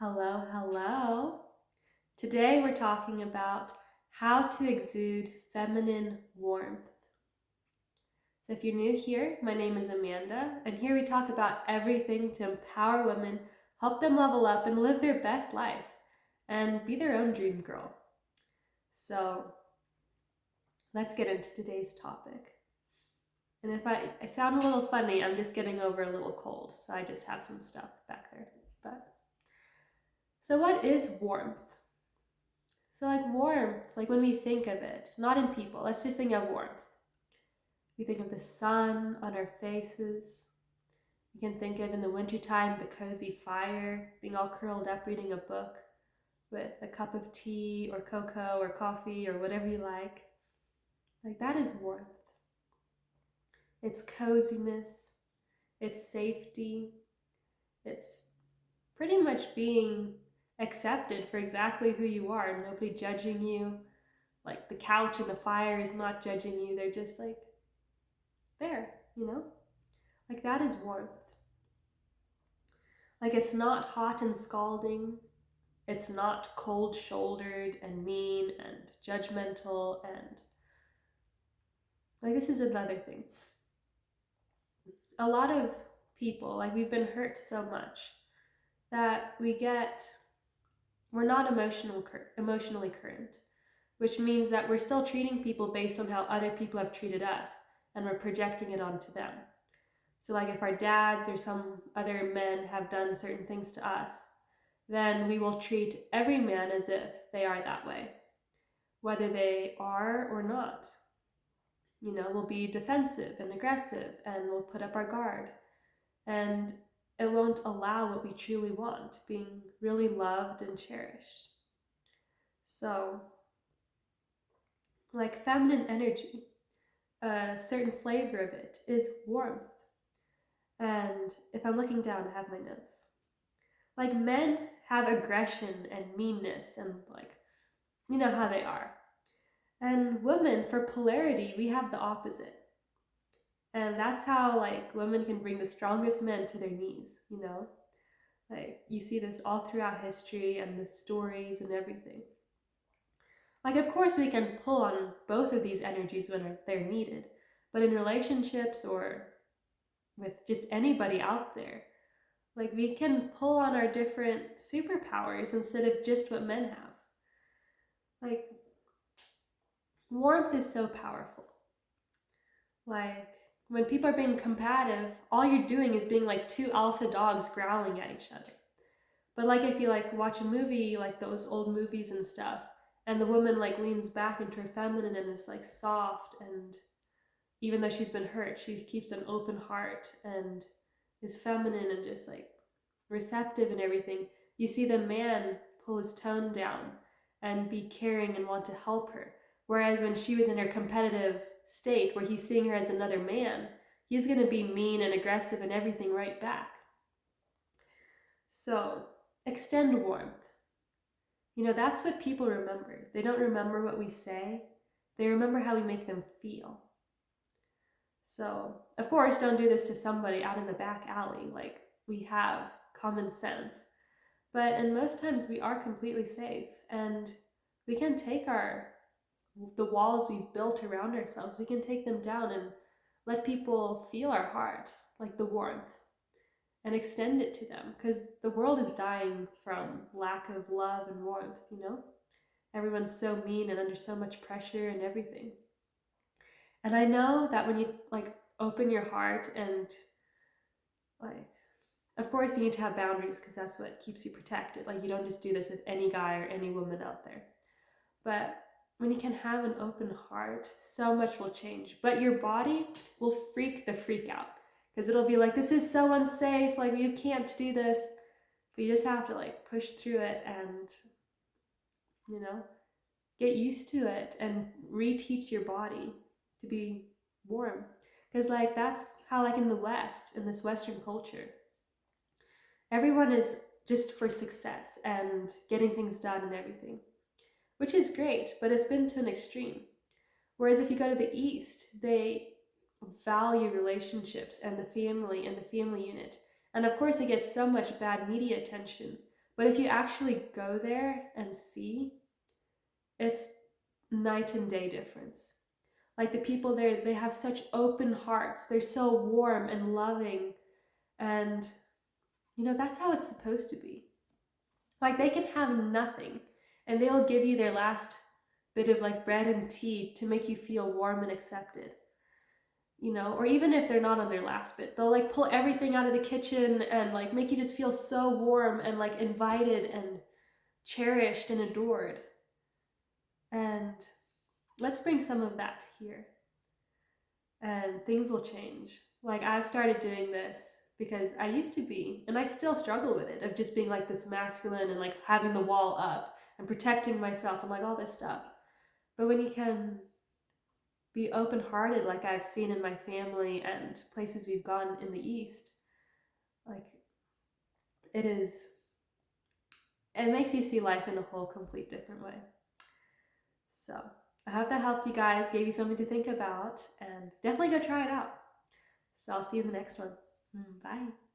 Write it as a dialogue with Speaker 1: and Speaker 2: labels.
Speaker 1: Hello, hello. Today we're talking about how to exude feminine warmth. So if you're new here, my name is Amanda, and here we talk about everything to empower women, help them level up and live their best life, and be their own dream girl. So let's get into today's topic. And if I sound a little funny, I'm just getting over a little cold, so I just have some stuff back there. So what is warmth? So warmth, when we think of it, not in people, let's just think of warmth. We think of the sun on our faces. You can think of in the wintertime, the cozy fire, being all curled up reading a book with a cup of tea or cocoa or coffee or whatever you like. That is warmth. It's coziness, it's safety, it's pretty much being accepted for exactly who you are, nobody judging you. The couch and the fire is not judging you, they're just there, that is warmth. It's not hot and scalding, it's not cold-shouldered and mean and judgmental, and this is another thing. A lot of people, we've been hurt so much that we're not emotionally current, which means that we're still treating people based on how other people have treated us, and we're projecting it onto them. So if our dads or some other men have done certain things to us, then we will treat every man as if they are that way, whether they are or not. We'll be defensive and aggressive, and we'll put up our guard, and it won't allow what we truly want, being really loved and cherished. So, feminine energy, a certain flavor of it is warmth. And if I'm looking down, I have my notes. Men have aggression and meanness and you know how they are. And women, for polarity, we have the opposite. And that's how women can bring the strongest men to their knees, you see this all throughout history and the stories and everything. Of course we can pull on both of these energies when they're needed, but in relationships or with just anybody out there, we can pull on our different superpowers instead of just what men have. Warmth is so powerful. When people are being combative, all you're doing is being two alpha dogs growling at each other. But if you watch a movie, those old movies and stuff, and the woman leans back into her feminine and is soft, and even though she's been hurt, she keeps an open heart and is feminine and just receptive and everything. You see the man pull his tone down and be caring and want to help her. Whereas when she was in her competitive state where he's seeing her as another man, he's going to be mean and aggressive and everything right back. So extend warmth. That's what people remember. They don't remember what we say. They remember how we make them feel. So, of course, don't do this to somebody out in the back alley. We have common sense. But in most times, we are completely safe. And we can take the walls we've built around ourselves, we can take them down and let people feel our heart, the warmth, and extend it to them, because the world is dying from lack of love and warmth. Everyone's so mean and under so much pressure and everything. And I know that when you open your heart and of course you need to have boundaries, because that's what keeps you protected. You don't just do this with any guy or any woman out there. But when you can have an open heart, so much will change. But your body will freak the freak out, because it'll be this is so unsafe, you can't do this. But you just have to push through it and, get used to it and reteach your body to be warm. Because that's how in the West, in this Western culture, everyone is just for success and getting things done and everything, which is great, but it's been to an extreme. Whereas if you go to the East, they value relationships and the family unit. And of course it gets so much bad media attention, But if you actually go there and see, it's night and day difference. Like the people there, they have such open hearts. They're so warm and loving. And, that's how it's supposed to be. Like they can have nothing and they'll give you their last bit of like bread and tea to make you feel warm and accepted. Or even if they're not on their last bit, they'll like pull everything out of the kitchen and like make you just feel so warm and like invited and cherished and adored. And let's bring some of that here and things will change. Like I've started doing this because I used to be, and I still struggle with it, of just being like this masculine and like having the wall up and protecting myself and like all this stuff. But when you can be open-hearted, like I've seen in my family and places we've gone in the East, like it makes you see life in a whole complete different way. So I hope that helped you guys, gave you something to think about, and definitely go try it out. So I'll see you in the next one. Bye.